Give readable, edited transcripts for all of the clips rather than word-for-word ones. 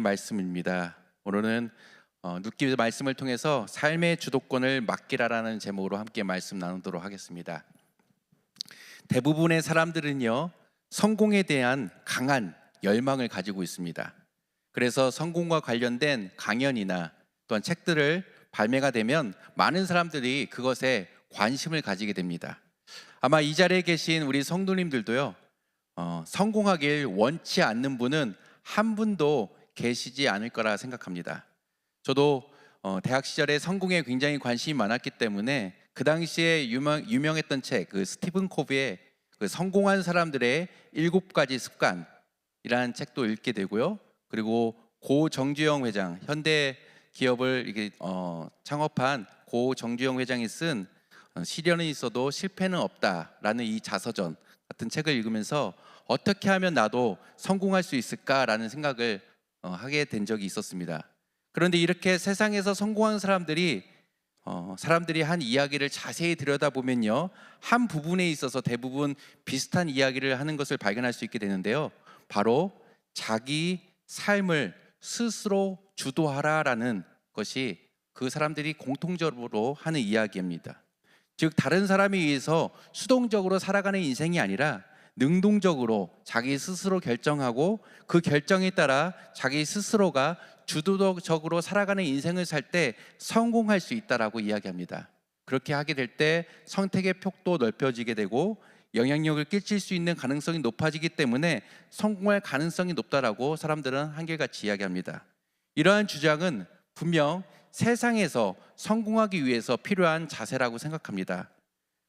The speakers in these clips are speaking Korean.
말씀입니다. 오늘은 눕기 말씀을 통해서 삶의 주도권을 맡기라라는 제목으로 함께 말씀 나누도록 하겠습니다. 대부분의 사람들은요, 성공에 대한 강한 열망을 가지고 있습니다. 그래서 성공과 관련된 강연이나 또한 책들을 발매가 되면 많은 사람들이 그것에 관심을 가지게 됩니다. 아마 이 자리에 계신 우리 성도님들도요, 성공하길 원치 않는 분은 한 분도 계시지 않을 거라 생각합니다. 저도 대학 시절에 성공에 굉장히 관심이 많았기 때문에 그 당시에 유명했던 책, 그 스티븐 코비의 그 성공한 사람들의 7가지 습관이라는 책도 읽게 되고요. 그리고 고 정주영 회장, 현대 기업을 이렇게 창업한 고 정주영 회장이 쓴 시련은 있어도 실패는 없다라는 이 자서전 같은 책을 읽으면서 어떻게 하면 나도 성공할 수 있을까라는 생각을 하게 된 적이 있었습니다. 그런데 이렇게 세상에서 성공한 사람들이 한 이야기를 자세히 들여다보면요, 한 부분에 있어서 대부분 비슷한 이야기를 하는 것을 발견할 수 있게 되는데요, 바로 자기 삶을 스스로 주도하라라는 것이 그 사람들이 공통적으로 하는 이야기입니다. 즉, 다른 사람에 의해서 수동적으로 살아가는 인생이 아니라 능동적으로 자기 스스로 결정하고 그 결정에 따라 자기 스스로가 주도적으로 살아가는 인생을 살 때 성공할 수 있다라고 이야기합니다. 그렇게 하게 될 때 선택의 폭도 넓혀지게 되고 영향력을 끼칠 수 있는 가능성이 높아지기 때문에 성공할 가능성이 높다라고 사람들은 한결같이 이야기합니다. 이러한 주장은 분명 세상에서 성공하기 위해서 필요한 자세라고 생각합니다.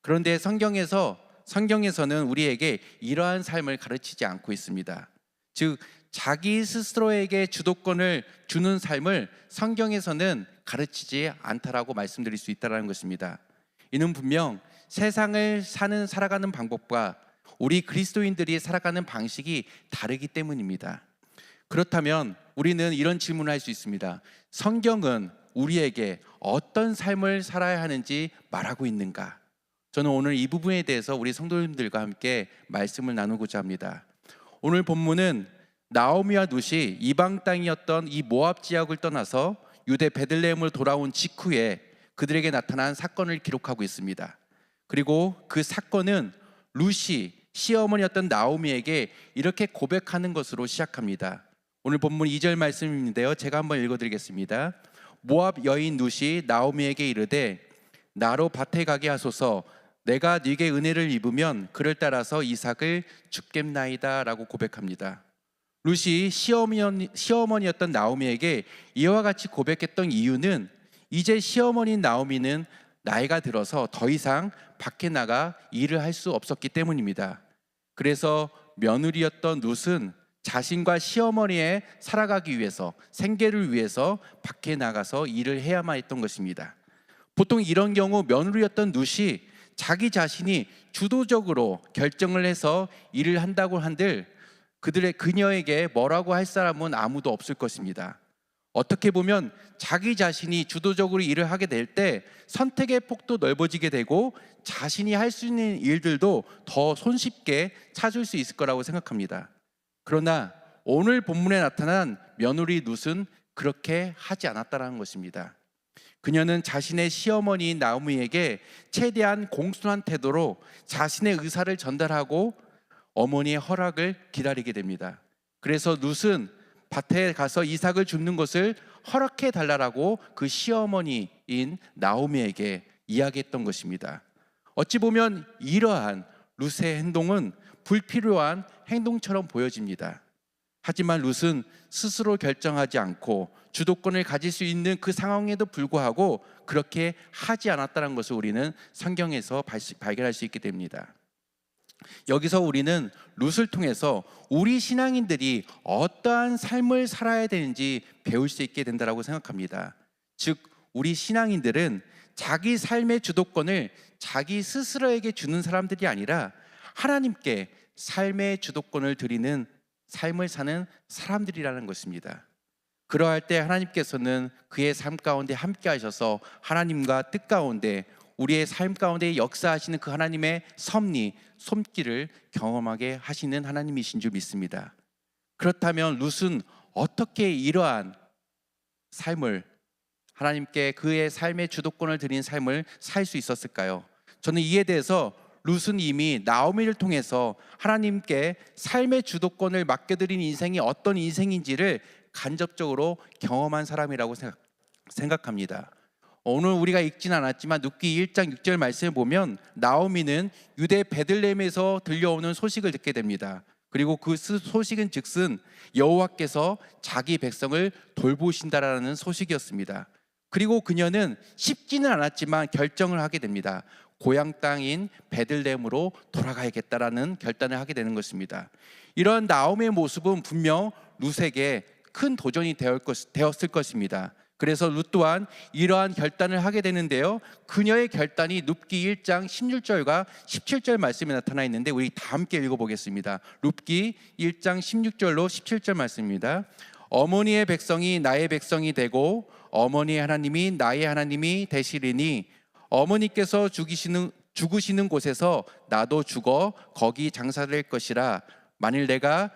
그런데 성경에서는 우리에게 이러한 삶을 가르치지 않고 있습니다. 즉, 자기 스스로에게 주도권을 주는 삶을 성경에서는 가르치지 않다라고 말씀드릴 수 있다는 것입니다. 이는 분명 세상을 살아가는 방법과 우리 그리스도인들이 살아가는 방식이 다르기 때문입니다. 그렇다면 우리는 이런 질문을 할 수 있습니다. 성경은 우리에게 어떤 삶을 살아야 하는지 말하고 있는가? 저는 오늘 이 부분에 대해서 우리 성도님들과 함께 말씀을 나누고자 합니다. 오늘 본문은 나오미와 룻이 이방 땅이었던 이 모압 지역을 떠나서 유대 베들레헴으로 돌아온 직후에 그들에게 나타난 사건을 기록하고 있습니다. 그리고 그 사건은 룻이 시어머니였던 나오미에게 이렇게 고백하는 것으로 시작합니다. 오늘 본문 2절 말씀인데요, 제가 한번 읽어드리겠습니다. 모압 여인 룻이 나오미에게 이르되 나로 밭에 가게 하소서. 내가 네게 은혜를 입으면 그를 따라서 이삭을 죽겠나이다 라고 고백합니다. 룻이 시어머니였던 나오미에게 이와 같이 고백했던 이유는 이제 시어머니인 나오미는 나이가 들어서 더 이상 밖에 나가 일을 할 수 없었기 때문입니다. 그래서 며느리였던 룻은 자신과 시어머니의 살아가기 위해서, 생계를 위해서 밖에 나가서 일을 해야만 했던 것입니다. 보통 이런 경우 며느리였던 룻이 자기 자신이 주도적으로 결정을 해서 일을 한다고 한들 그녀에게 뭐라고 할 사람은 아무도 없을 것입니다. 어떻게 보면 자기 자신이 주도적으로 일을 하게 될 때 선택의 폭도 넓어지게 되고 자신이 할 수 있는 일들도 더 손쉽게 찾을 수 있을 거라고 생각합니다. 그러나 오늘 본문에 나타난 며느리 룻은 그렇게 하지 않았다는 것입니다. 그녀는 자신의 시어머니인 나오미에게 최대한 공손한 태도로 자신의 의사를 전달하고 어머니의 허락을 기다리게 됩니다. 그래서 룻은 밭에 가서 이삭을 줍는 것을 허락해 달라고 그 시어머니인 나오미에게 이야기했던 것입니다. 어찌 보면 이러한 룻의 행동은 불필요한 행동처럼 보여집니다. 하지만 룻은 스스로 결정하지 않고 주도권을 가질 수 있는 그 상황에도 불구하고 그렇게 하지 않았다는 것을 우리는 성경에서 발견할 수 있게 됩니다. 여기서 우리는 룻을 통해서 우리 신앙인들이 어떠한 삶을 살아야 되는지 배울 수 있게 된다고 생각합니다. 즉, 우리 신앙인들은 자기 삶의 주도권을 자기 스스로에게 주는 사람들이 아니라 하나님께 삶의 주도권을 드리는 삶을 사는 사람들이라는 것입니다. 그러할 때 하나님께서는 그의 삶 가운데 함께 하셔서 하나님과 뜻 가운데 우리의 삶 가운데 역사하시는 그 하나님의 섭리, 손길을 경험하게 하시는 하나님이신 줄 믿습니다. 그렇다면 룻은 어떻게 이러한 삶을, 하나님께 그의 삶의 주도권을 드린 삶을 살 수 있었을까요? 저는 이에 대해서 룻은 이미 나오미를 통해서 하나님께 삶의 주도권을 맡겨드린 인생이 어떤 인생인지를 간접적으로 경험한 사람이라고 생각합니다. 오늘 우리가 읽진 않았지만 룻기 1장 6절 말씀을 보면 나오미는 유대 베들레헴에서 들려오는 소식을 듣게 됩니다. 그리고 그 소식은 즉슨 여호와께서 자기 백성을 돌보신다라는 소식이었습니다. 그리고 그녀는 쉽지는 않았지만 결정을 하게 됩니다. 고향 땅인 베들레헴으로 돌아가야겠다라는 결단을 하게 되는 것입니다. 이런 나오미의 모습은 분명 룻에게 큰 도전이 되었을 것입니다. 그래서 룻 또한 이러한 결단을 하게 되는데요, 그녀의 결단이 룻기 1장 16절과 17절 말씀에 나타나 있는데 우리 다 함께 읽어보겠습니다. 룻기 1장 16절로 17절 말씀입니다. 어머니의 백성이 나의 백성이 되고 어머니의 하나님이 나의 하나님이 되시리니 어머니께서 죽으시는 곳에서 나도 죽어 거기 장사될 것이라. 만일 내가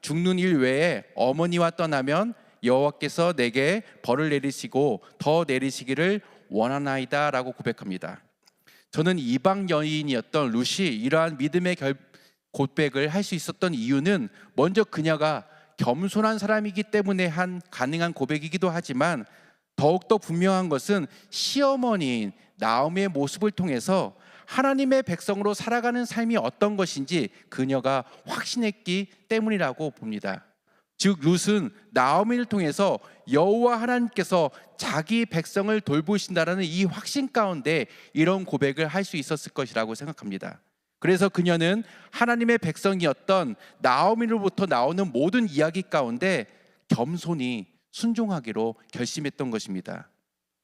죽는 일 외에 어머니와 떠나면 여호와께서 내게 벌을 내리시고 더 내리시기를 원하나이다 라고 고백합니다. 저는 이방 여인이었던 룻이 이러한 믿음의 고백을 할 수 있었던 이유는 먼저 그녀가 겸손한 사람이기 때문에 가능한 고백이기도 하지만 더욱더 분명한 것은 시어머니인 나오미의 모습을 통해서 하나님의 백성으로 살아가는 삶이 어떤 것인지 그녀가 확신했기 때문이라고 봅니다. 즉 룻은 나오미를 통해서 여호와 하나님께서 자기 백성을 돌보신다라는 이 확신 가운데 이런 고백을 할 수 있었을 것이라고 생각합니다. 그래서 그녀는 하나님의 백성이었던 나오미로부터 나오는 모든 이야기 가운데 겸손히 순종하기로 결심했던 것입니다.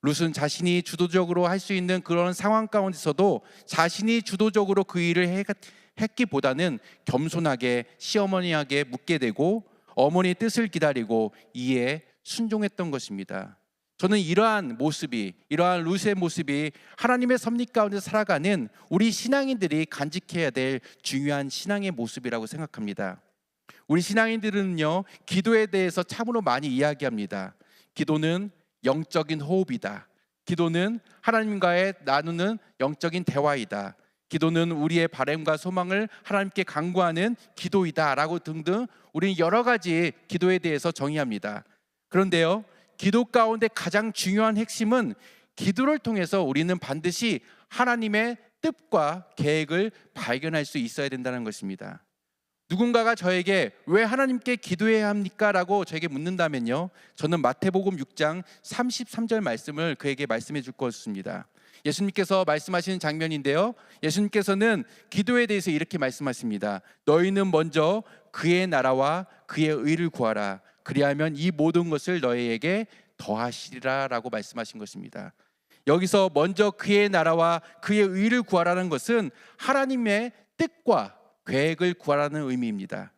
룻은 자신이 주도적으로 할 수 있는 그런 상황 가운데서도 자신이 주도적으로 그 일을 했기보다는 겸손하게 시어머니에게 묻게 되고 어머니의 뜻을 기다리고 이에 순종했던 것입니다. 저는 이러한 룻의 모습이 하나님의 섭리 가운데 살아가는 우리 신앙인들이 간직해야 될 중요한 신앙의 모습이라고 생각합니다. 우리 신앙인들은요, 기도에 대해서 참으로 많이 이야기합니다. 기도는 영적인 호흡이다. 기도는 하나님과의 나누는 영적인 대화이다. 기도는 우리의 바람과 소망을 하나님께 간구하는 기도이다 라고 등등 우리는 여러 가지 기도에 대해서 정의합니다. 그런데요, 기도 가운데 가장 중요한 핵심은 기도를 통해서 우리는 반드시 하나님의 뜻과 계획을 발견할 수 있어야 된다는 것입니다. 누군가가 저에게 왜 하나님께 기도해야 합니까? 라고 저에게 묻는다면요, 저는 마태복음 6장 33절 말씀을 그에게 말씀해 줄 것입니다. 예수님께서 말씀하시는 장면인데요, 예수님께서는 기도에 대해서 이렇게 말씀하십니다. 너희는 먼저 그의 나라와 그의 의를 구하라. 그리하면 이 모든 것을 너희에게 더하시리라 라고 말씀하신 것입니다. 여기서 먼저 그의 나라와 그의 의를 구하라는 것은 하나님의 뜻과 계획을 구하라는 의미입니다.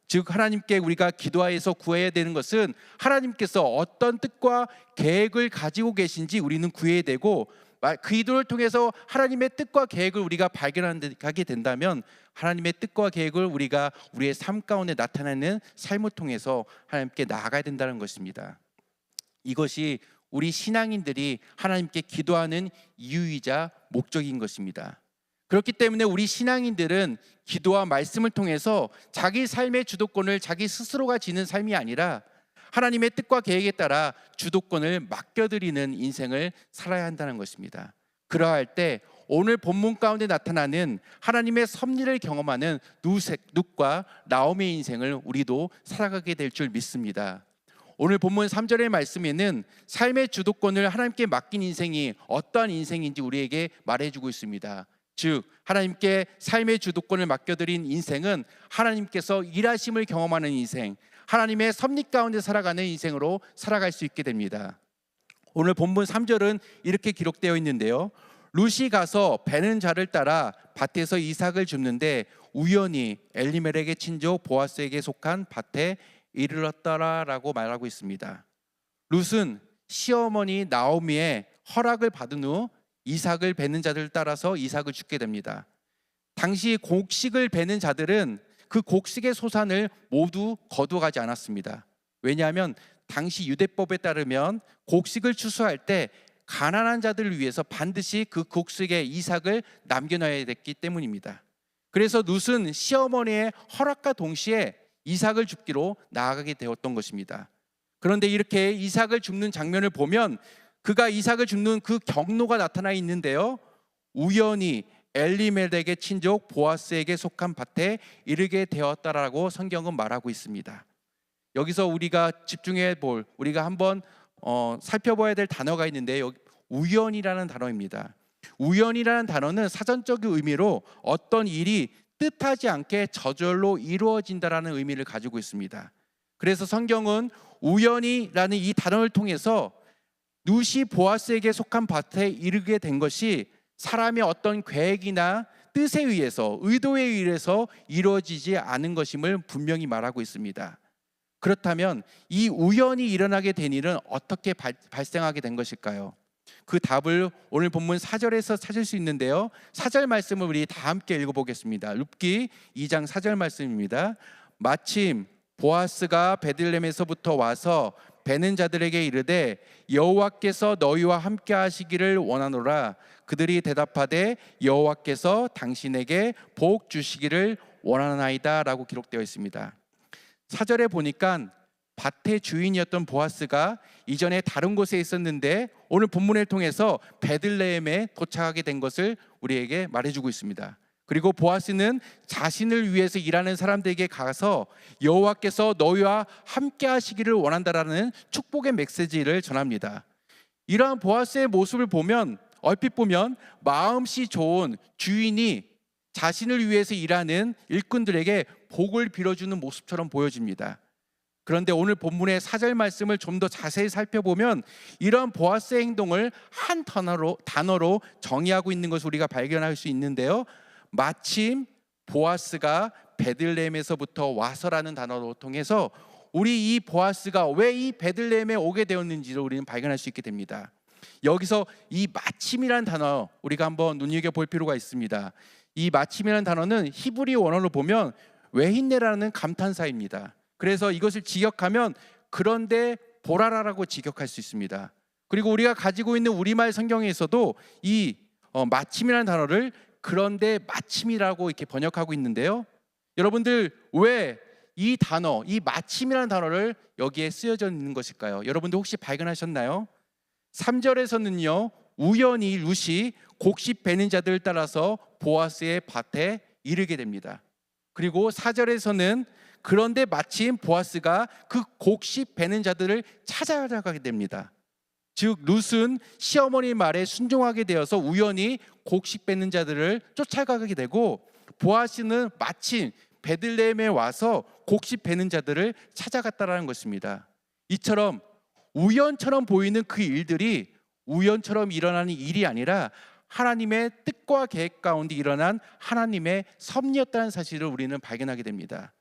즉 하나님께 우리가 기도하여서 구해야 되는 것은 하나님께서 어떤 뜻과 계획을 가지고 계신지 우리는 구해야 되고, 그 기도를 통해서 하나님의 뜻과 계획을 우리가 발견하게 된다면 하나님의 뜻과 계획을 우리가 우리의 삶 가운데 나타내는 삶을 통해서 하나님께 나아가야 된다는 것입니다. 이것이 우리 신앙인들이 하나님께 기도하는 이유이자 목적인 것입니다. 그렇기 때문에 우리 신앙인들은 기도와 말씀을 통해서 자기 삶의 주도권을 자기 스스로가 지는 삶이 아니라 하나님의 뜻과 계획에 따라 주도권을 맡겨드리는 인생을 살아야 한다는 것입니다. 그러할 때 오늘 본문 가운데 나타나는 하나님의 섭리를 경험하는 룻과 나오미의 인생을 우리도 살아가게 될 줄 믿습니다. 오늘 본문 3절의 말씀에는 삶의 주도권을 하나님께 맡긴 인생이 어떠한 인생인지 우리에게 말해주고 있습니다. 즉 하나님께 삶의 주도권을 맡겨드린 인생은 하나님께서 일하심을 경험하는 인생, 하나님의 섭리 가운데 살아가는 인생으로 살아갈 수 있게 됩니다. 오늘 본문 3절은 이렇게 기록되어 있는데요, 룻이 가서 베는 자를 따라 밭에서 이삭을 줍는데 우연히 엘리멜렉의 친족 보아스에게 속한 밭에 이르렀더라라고 말하고 있습니다. 룻은 시어머니 나오미의 허락을 받은 후 이삭을 베는 자들을 따라서 이삭을 줍게 됩니다. 당시 곡식을 베는 자들은 그 곡식의 소산을 모두 거두어가지 않았습니다. 왜냐하면 당시 유대법에 따르면 곡식을 추수할 때 가난한 자들을 위해서 반드시 그 곡식의 이삭을 남겨놔야 됐기 때문입니다. 그래서 룻은 시어머니의 허락과 동시에 이삭을 줍기로 나아가게 되었던 것입니다. 그런데 이렇게 이삭을 줍는 장면을 보면 그가 이삭을 줍는 그 경로가 나타나 있는데요, 우연히 엘리멜렉의 친족 보아스에게 속한 밭에 이르게 되었다라고 성경은 말하고 있습니다. 여기서 우리가 집중해 볼, 우리가 한번 살펴봐야 될 단어가 있는데, 여기 우연이라는 단어입니다. 우연이라는 단어는 사전적인 의미로 어떤 일이 뜻하지 않게 저절로 이루어진다라는 의미를 가지고 있습니다. 그래서 성경은 우연이라는 이 단어를 통해서 룻이 보아스에게 속한 밭에 이르게 된 것이 사람의 어떤 계획이나 뜻에 의해서, 의도에 의해서 이루어지지 않은 것임을 분명히 말하고 있습니다. 그렇다면 이 우연히 일어나게 된 일은 어떻게 발생하게 된 것일까요? 그 답을 오늘 본문 4절에서 찾을 수 있는데요, 4절 말씀을 우리 다 함께 읽어보겠습니다. 룻기 2장 4절 말씀입니다. 마침 보아스가 베들레헴에서부터 와서 베는 자들에게 이르되 여호와께서 너희와 함께 하시기를 원하노라. 그들이 대답하되 여호와께서 당신에게 복 주시기를 원하나이다 라고 기록되어 있습니다. 4절에 보니까 밭의 주인이었던 보아스가 이전에 다른 곳에 있었는데 오늘 본문을 통해서 베들레헴에 도착하게 된 것을 우리에게 말해주고 있습니다. 그리고 보아스는 자신을 위해서 일하는 사람들에게 가서 여호와께서 너희와 함께 하시기를 원한다라는 축복의 메시지를 전합니다. 이러한 보아스의 모습을 보면, 얼핏 보면 마음씨 좋은 주인이 자신을 위해서 일하는 일꾼들에게 복을 빌어주는 모습처럼 보여집니다. 그런데 오늘 본문의 4절 말씀을 좀 더 자세히 살펴보면 이런 보아스의 행동을 한 단어로 정의하고 있는 것을 우리가 발견할 수 있는데요, 마침 보아스가 베들레헴에서부터 와서라는 단어로 통해서 우리 이 보아스가 왜 이 베들레헴에 오게 되었는지를 우리는 발견할 수 있게 됩니다. 여기서 이 마침이라는 단어 우리가 한번 눈여겨볼 필요가 있습니다. 이 마침이라는 단어는 히브리 원어로 보면 외힌네라는 감탄사입니다. 그래서 이것을 직역하면 그런데 보라라라고 직역할 수 있습니다. 그리고 우리가 가지고 있는 우리말 성경에서도 이 마침이라는 단어를 그런데 마침이라고 이렇게 번역하고 있는데요, 여러분들 왜 이 단어, 이 마침이라는 단어를 여기에 쓰여져 있는 것일까요? 여러분들 혹시 발견하셨나요? 3절에서는요, 우연히 룻이 곡식 베는 자들을 따라서 보아스의 밭에 이르게 됩니다. 그리고 4절에서는 그런데 마침 보아스가 그 곡식 베는 자들을 찾아가게 됩니다. 즉 룻은 시어머니 말에 순종하게 되어서 우연히 곡식 베는 자들을 쫓아가게 되고, 보아스는 마침 베들레헴에 와서 곡식 베는 자들을 찾아갔다라는 것입니다. 이처럼 우연처럼 보이는 그 일들이 우연처럼 일어나는 일이 아니라 하나님의 뜻과 계획 가운데 일어난 하나님의 섭리였다는 사실을 우리는 발견하게 됩니다.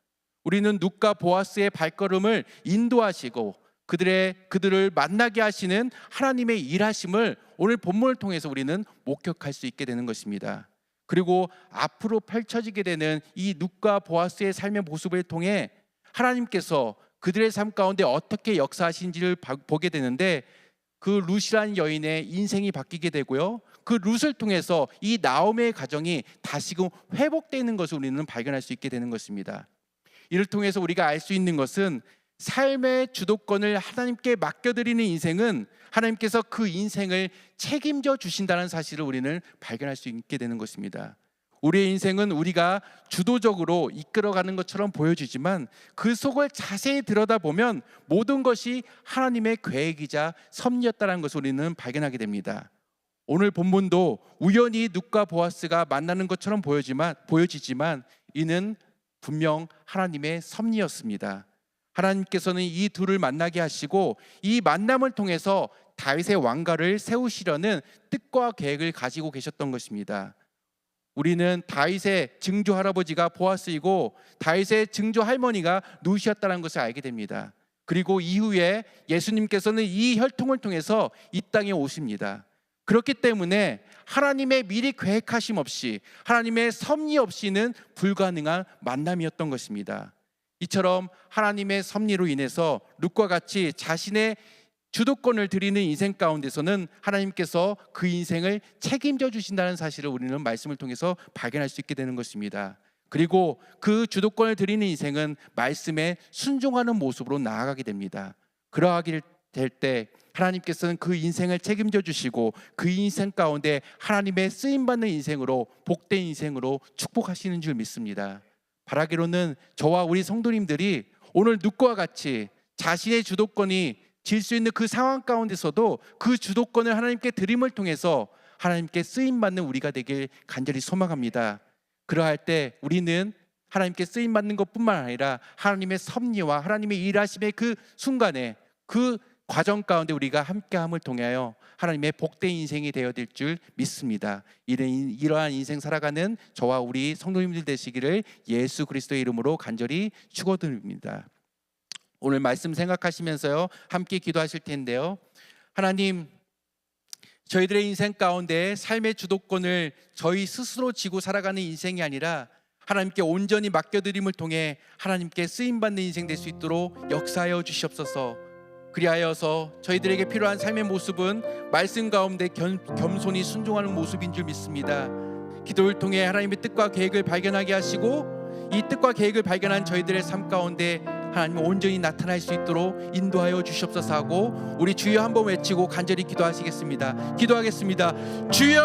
우리는 룻과 보아스의 발걸음을 인도하시고 그들을 만나게 하시는 하나님의 일하심을 오늘 본문을 통해서 우리는 목격할 수 있게 되는 것입니다. 그리고 앞으로 펼쳐지게 되는 이 룻과 보아스의 삶의 모습을 통해 하나님께서 그들의 삶 가운데 어떻게 역사하신지를 보게 되는데, 그 룻이라는 여인의 인생이 바뀌게 되고요, 그 룻을 통해서 이 나오미의 가정이 다시금 회복되는 것을 우리는 발견할 수 있게 되는 것입니다. 이를 통해서 우리가 알 수 있는 것은 삶의 주도권을 하나님께 맡겨드리는 인생은 하나님께서 그 인생을 책임져 주신다는 사실을 우리는 발견할 수 있게 되는 것입니다. 우리의 인생은 우리가 주도적으로 이끌어가는 것처럼 보여지지만 그 속을 자세히 들여다보면 모든 것이 하나님의 계획이자 섭리였다는 것을 우리는 발견하게 됩니다. 오늘 본문도 우연히 룻과 보아스가 만나는 것처럼 보여지지만 이는 분명 하나님의 섭리였습니다. 하나님께서는 이 둘을 만나게 하시고 이 만남을 통해서 다윗의 왕가를 세우시려는 뜻과 계획을 가지고 계셨던 것입니다. 우리는 다윗의 증조 할아버지가 보아스이고 다윗의 증조 할머니가 룻이었다는 것을 알게 됩니다. 그리고 이후에 예수님께서는 이 혈통을 통해서 이 땅에 오십니다. 그렇기 때문에 하나님의 미리 계획하심 없이, 하나님의 섭리 없이는 불가능한 만남이었던 것입니다. 이처럼 하나님의 섭리로 인해서 룻과 같이 자신의 주도권을 드리는 인생 가운데서는 하나님께서 그 인생을 책임져 주신다는 사실을 우리는 말씀을 통해서 발견할 수 있게 되는 것입니다. 그리고 그 주도권을 드리는 인생은 말씀에 순종하는 모습으로 나아가게 됩니다. 그러하게 될 때 하나님께서는 그 인생을 책임져 주시고 그 인생 가운데 하나님의 쓰임받는 인생으로, 복된 인생으로 축복하시는 줄 믿습니다. 바라기로는 저와 우리 성도님들이 오늘 룻과 같이 자신의 주도권이 질 수 있는 그 상황 가운데서도 그 주도권을 하나님께 드림을 통해서 하나님께 쓰임받는 우리가 되길 간절히 소망합니다. 그러할 때 우리는 하나님께 쓰임받는 것뿐만 아니라 하나님의 섭리와 하나님의 일하심의 그 순간에, 그 과정 가운데 우리가 함께함을 통하여 하나님의 복된 인생이 되어질 줄 믿습니다. 이러한 인생 살아가는 저와 우리 성도님들 되시기를 예수 그리스도의 이름으로 간절히 축원드립니다. 오늘 말씀 생각하시면서요 함께 기도하실 텐데요. 하나님, 저희들의 인생 가운데 삶의 주도권을 저희 스스로 지고 살아가는 인생이 아니라 하나님께 온전히 맡겨드림을 통해 하나님께 쓰임받는 인생 될 수 있도록 역사하여 주시옵소서. 그리하여서 저희들에게 필요한 삶의 모습은 말씀 가운데 겸손히 순종하는 모습인 줄 믿습니다. 기도를 통해 하나님의 뜻과 계획을 발견하게 하시고 이 뜻과 계획을 발견한 저희들의 삶 가운데 하나님 온전히 나타날 수 있도록 인도하여 주시옵소서 하고 우리 주여 한번 외치고 간절히 기도하시겠습니다. 기도하겠습니다. 주여!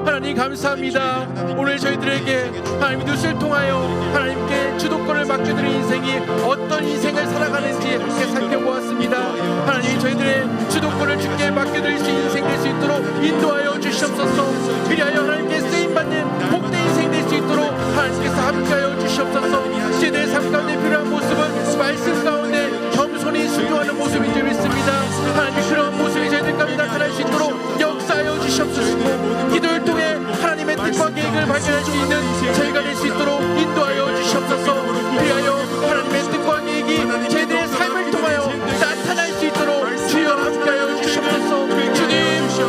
하나님 감사합니다. 오늘 저희들에게 하나님 뜻을 통하여 하나님께 주도권을 맡겨드린 인생이 어떤 인생을 살아가는지 함께 살펴보았습니다. 하나님, 저희들의 주도권을 주께 맡겨드릴 수 있는 인생 될 수 있도록 인도하여 주시옵소서. 그리하여 하나님께 쓰임받는 복된 인생 될 수 있도록 하나님께서 함께하여 주시옵소서. 저희들의 삶 가운데 필요한 모습은 말씀 가운데 겸손히 순종하는 모습인 줄 믿습니다. 하나님, 그런 모습이 저희들 가운데 나타날 수 있도록 역사하여 주시옵소서. 기도를 통해 하나님의 뜻과 계획을 발견할 수 있는 저희가 될 수 있도록 인도하여 주시옵소서. 그리하여 하나님의 뜻과 계획이 저희들의 삶을 통하여 나타날 수 있도록 주여 함께하여 주시옵소서. 주님,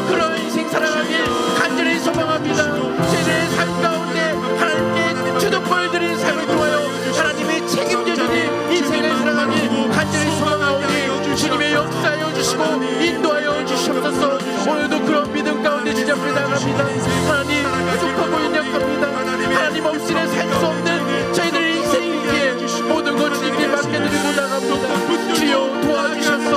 그런 인생 살아가길 간절히 소망합니다. 저희들의 삶 가운데 하나님께 주도권을 드리는 삶을 통하여 하나님의 책임져 주는 인생을 살아가길 간절히 소망하오니 주님의 역사하여 주시고 인도하여 주시옵소서. 오늘도 그런 믿음 가운데 주님 앞에 나갑니다. 하나님, 부족하고 연약합니다. 하나님 없이는 살 수 없는 저희들의 인생이기에 모든 것 주님께 맡겨드리고 나갑니다. 주여 도와주셔서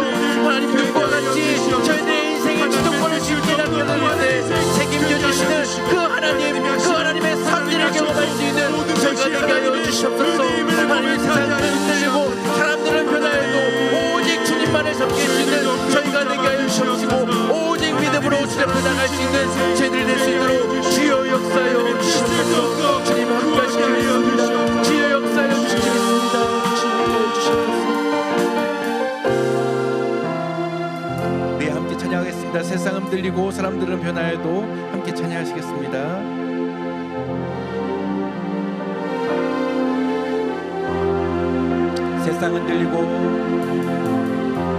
하나님, 그와 같이 저희들의 인생의 주도권을 주님께 맡겨드리는데 책임져 주시는 그 하나님, 그 하나님의 섭리를 경험할 수 있는 저희가 되게 하여 주시옵소서. 하나님, 세상은 흔들리고 사람들은 변화해도 오직 주님만을 섬길 수 있는 저희가 되게 하여 주시옵시고 오직 믿음으로 주님 앞에 나갈 수 있는 저희들이 될 수 있도록 주여 역사하여 주시옵소서. 주님 함께 하시겠습니다. 주여 역사하여 주시겠습니다. 우리 함께 찬양하겠습니다. 세상은 흔들리고 사람들은 변화해도 함께 찬양하시겠습니다.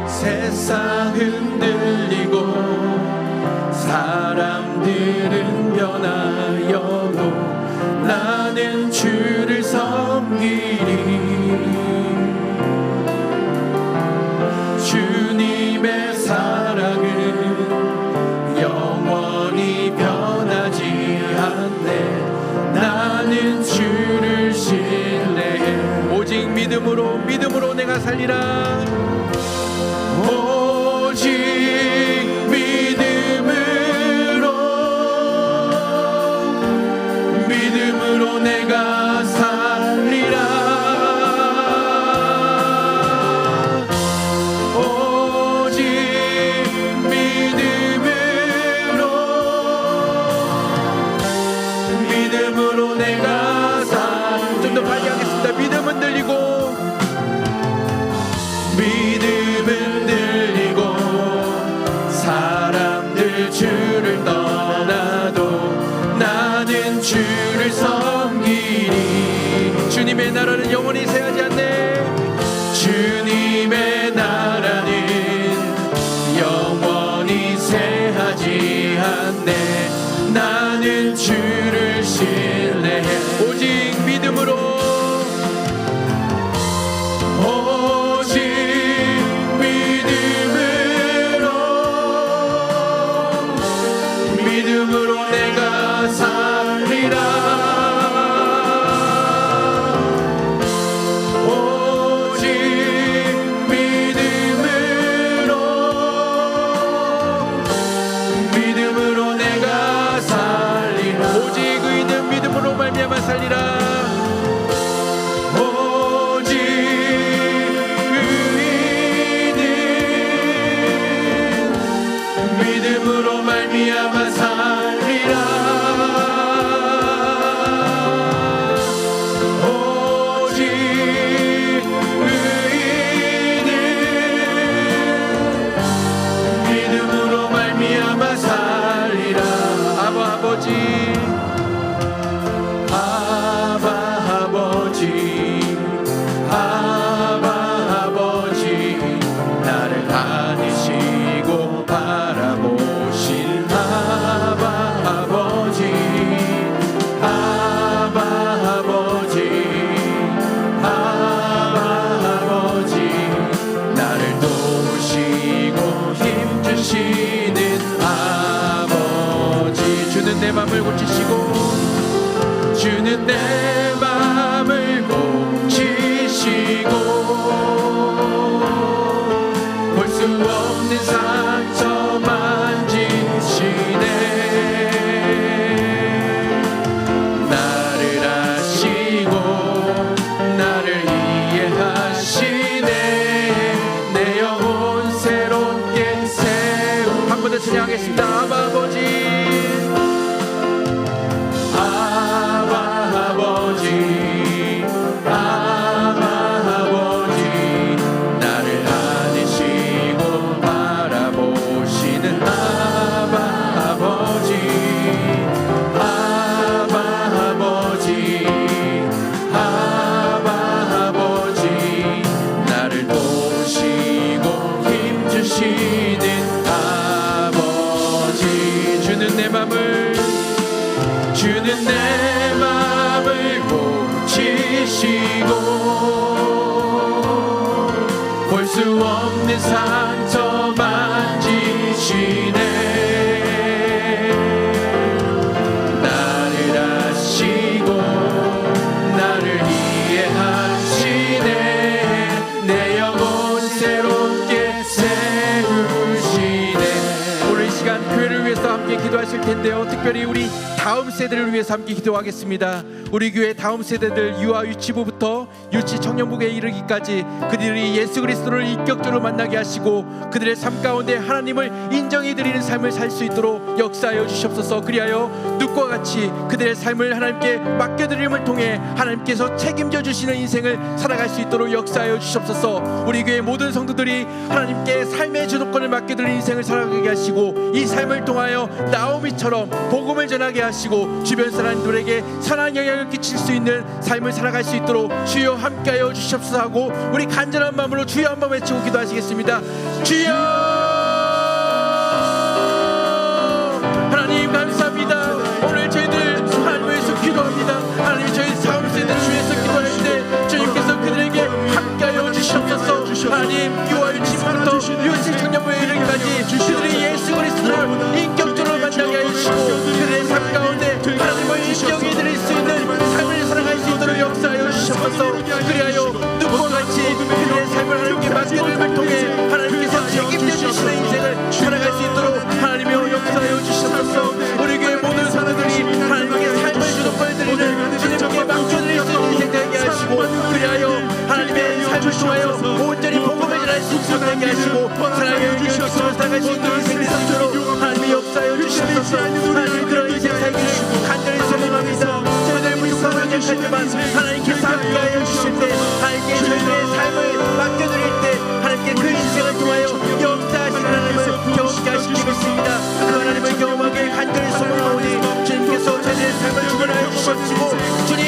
세상 흔들리고 사람들은 변하여도 나는 주를 섬기리. 주님의 사랑은 영원히 변하지 않네. 나는 주를 신뢰해. 오직 믿음으로 내가 살리라. 오직 믿음으로 내가 살리라. 오직 믿음으로 내가 좀 더 빨리 하겠습니다. 믿음은 들리고 사람들 주를 떠나도 나는 주를 섬기리. 주님의 나라는 영원히 새하지 않네. 주님의 나라는 영원히 새하지 않네. 나는 주를 신뢰해. 오직 믿음으로 말미암아 살리라. 오직 의인은 믿음으로 말미암아 살리라. 아버지 나를 안으시고 바라보신 아버지 나를 도우시고 힘주시는 아버지. 주는 내 맘을 고치시고 주는 내 맘을 고치시고 볼 수 없는 상처 만지시네. 나를 아시고 나를 이해하시네. 내 영혼 새롭게 세우. 한 번 더 찬양하겠습니다. 아버지 주는 내 맘을 고치시고 볼 수 없는 상처 만지시네. 나를 아시고 나를 이해하시네. 내 영혼 새롭게 세우시네. 오늘 이 시간 교회를 위해서 함께 기도하실 텐데요, 특별히 우리 다음 세대를 위해서 함께 기도하겠습니다. 우리 교회 다음 세대들 유아 유치부부터 유치 청년부에 이르기까지 그들이 예수 그리스도를 인격적으로 만나게 하시고 그들의 삶 가운데 하나님을 인정해드리는 삶을 살 수 있도록 역사하여 주시옵소서. 그리하여 눕과 같이 그들의 삶을 하나님께 맡겨드림을 통해 하나님께서 책임져 주시는 인생을 살아갈 수 있도록 역사하여 주시옵소서. 우리 교회 모든 성도들이 하나님께 삶의 주도권을 맡겨드리는 인생을 살아가게 하시고 이 삶을 통하여 나오미처럼 복음을 전하게 하시고 주변 사람들에게 선한 영향을 끼칠 수 있는 삶을 살아갈 수 있도록 주여 함께하여 주시옵소서 하고 우리 간절한 마음으로 주여 한번 외치고 기도하시겠습니다. 주여 하나님 감사합니다. 오늘 저희들 하나님 위해서 기도합니다. 하나님 저희 다음 세대를 위해서 기도할 때 주님께서 그들에게 함께하여 주시옵소서. 하나님 유아 유치부터 유치 청년부에 이르기까지 그들이 예수 그리스도를 인격적으로 만나게 하시고 그들의 삶 가운데 하나님을 인정해 드릴 수 있는 삶을 살아갈 수 있도록 역사하여 주시옵소서. 그리하여 눕과 같이 그들의 삶을 하나님께 맡겨드림을 통해 하나님께서 책임져 주시는 인생을 살아갈 수 있도록 하나님이여 역사하여 주시옵소서. 우리 교회 모든 사람들이 하나님께 삶을 주도권을 드리는 주님께 맡겨드릴 수 있는 인생 되게 하시고 그리하여 하나님의 삶을 통하여 온전히 복음을 전할 수 있게 하시고 사랑의 인격으로 살아갈 수 있는 인생 될 수 있도록 하나님의 역사하여 주시옵소서. 하나님 그런 인생 살기를 간절히 소망합니다. 저희들 부족함을 인정하지만 하나님께서 함께하여 주실 때 하나님께 저희들의 삶을 맡겨드릴 때 하나님께 그 인생을 통하여 역사하시는 하나님을 경험케 하시기 믿습니다. 그 하나님을 경험하게 간절히 소망하오니 주님께서 저희들의 삶을 주관하여 주시옵시고 주님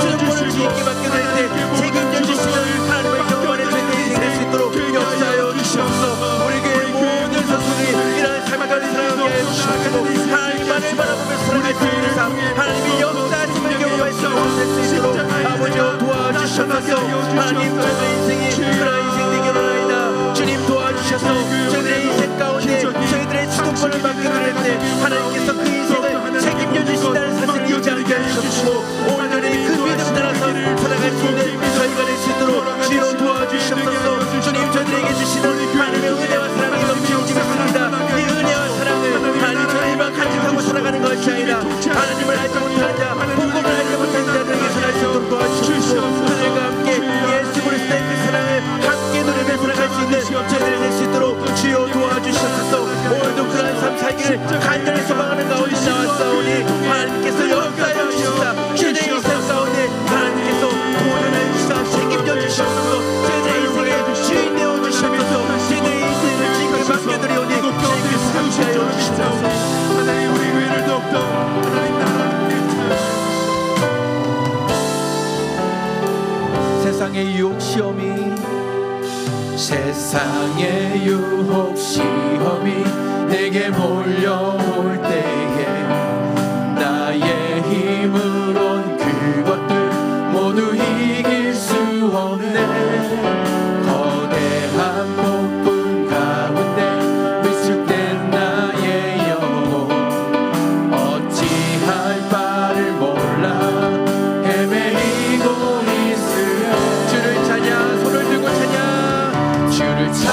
주님권을 주님께 맡겨드릴 때 책임져 주시는 하나님을 경험하는 저희들의 인생 될 수 있도록 역사하여 주시옵소서. 우리 교회 모든 성도들이 이러한 삶을 가진 살아가게 하여 주시옵시고 하나님만을 바라보며 살아갈 수 있는 삶 하나님이 역사하심을 경험할 수 있도록 아버지여 도와주시옵소서. 하나님 저희들의 인생이 그런 인생 세상의 유혹 시험이 내게 몰려올 때에 나의 힘으론 그것들 모두 이길 수 없네. 거대한 폭풍 가운데 위축된 나의 영혼 어찌할 바를 몰라 헤매이고 있으며 주를 찬양, 손을 들고 찬양, 주를 찬양,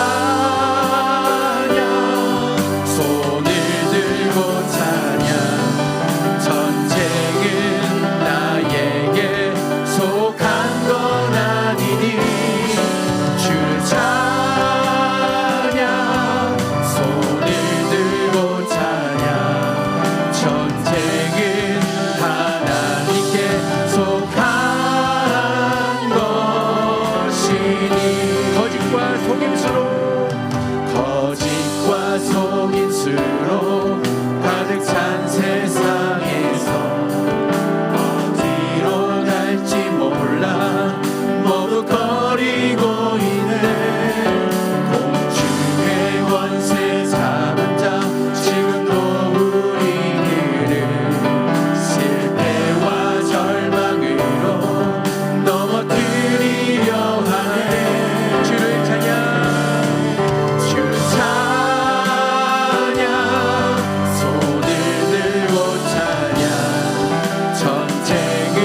손을 들고 찬양. 전쟁은 나에게 속한 건 아니니 주를 찬양, 손을 들고 찬양. 전쟁은 하나님께 속한 것이니 거짓과 속임수로 가득 찬 세상에서 어디로 갈지 몰라 머뭇거리고 있네. 공중의 권세 잡은 자 지금도 우리들을 실패와 절망으로 넘어뜨리려 하네. 주를 찬양, 주를 찬양, 손을 들고 찬양. 전쟁은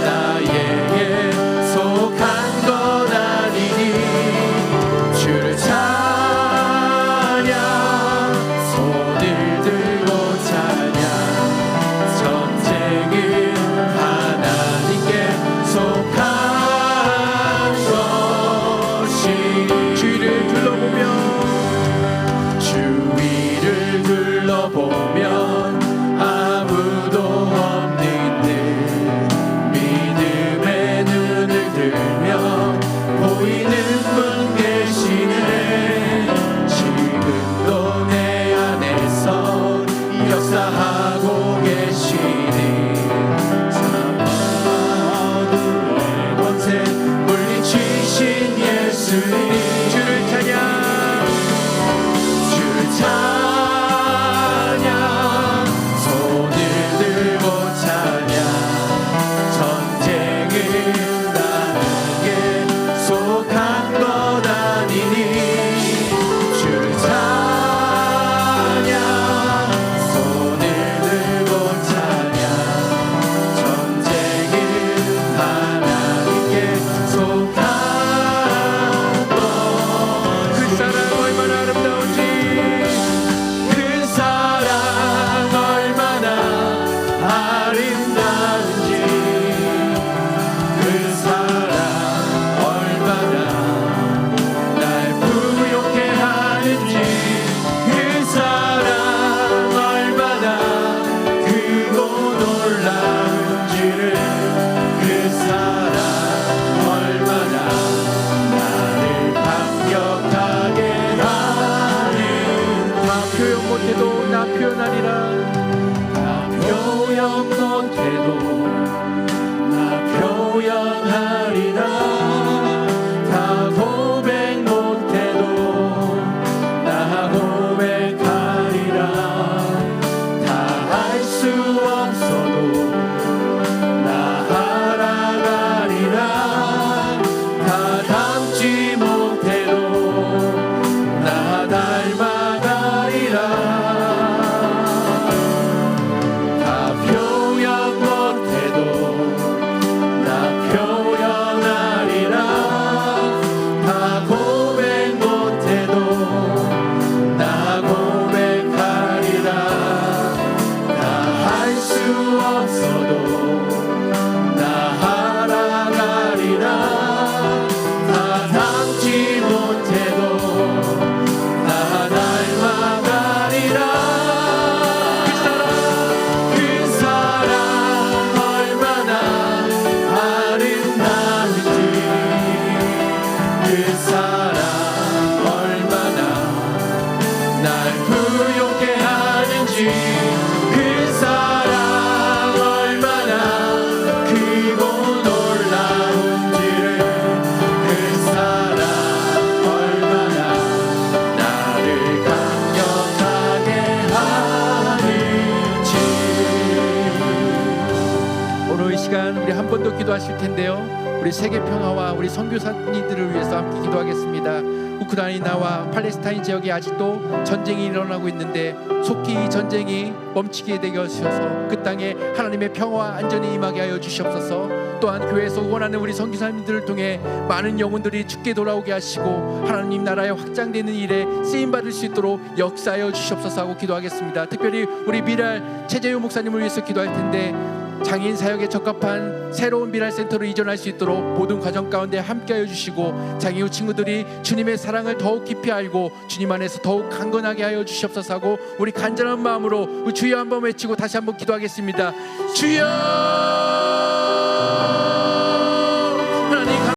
나에게 속한 건 아니니 주를 찬양, 손을 들고 찬양. 전쟁은 하나님께 속한 것이니 주위를 둘러보면 아무도 없는 듯 믿음의 눈을 들면 보이는 분 계시네. 지금도 내 안에서 역사하고 계시니 어둠의 권세 물리치신 예수님. 주를 찬양, 주를 찬양, 손을 들고 찬양. 전쟁은 나에게 속한 것 아니니 주를 찬양, 손을 들고 찬양. 전쟁은 하나님께 속한 것. 그 사랑 얼마나 아름다운지, 그 사랑 얼마나 아름다운지, 그 사랑 얼마나 날 부욕해 하는지, 그 사랑 얼마나 크고 놀라운지를, 그 사랑 얼마나 나를 감격하게 하는. 다 표현 못해도 나 표현하리라. 나 표현 못해도 나 표현하리라. 다 고백 못해도 나 고백하리라. 다 할 수 없어도 나 알아가리라. 다 닮지 못해도 나 닮아가리라. 기도하실 텐데요. 우리 세계 평화와 우리 선교사님들을 위해서 함께 기도하겠습니다. 우크라이나와 팔레스타인 지역에 아직도 전쟁이 일어나고 있는데 속히 이 전쟁이 멈추게 되게 하셔서 그 땅에 하나님의 평화와 안전이 임하게 하여 주시옵소서. 또한 교회에서 원하는 우리 선교사님들을 통해 많은 영혼들이 죽게 돌아오게 하시고 하나님 나라의 확장되는 일에 쓰임받을 수 있도록 역사하여 주시옵소서 하고 기도하겠습니다. 특별히 우리 미랄 최재효 목사님을 위해서 기도할 텐데 장애인 사역에 적합한 새로운 미랄센터로 이전할 수 있도록 모든 과정 가운데 함께하여 주시고 장애인 친구들이 주님의 사랑을 더욱 깊이 알고 주님 안에서 더욱 강건하게 하여 주시옵소서 하고 우리 간절한 마음으로 주여 한번 외치고 다시 한번 기도하겠습니다. 주여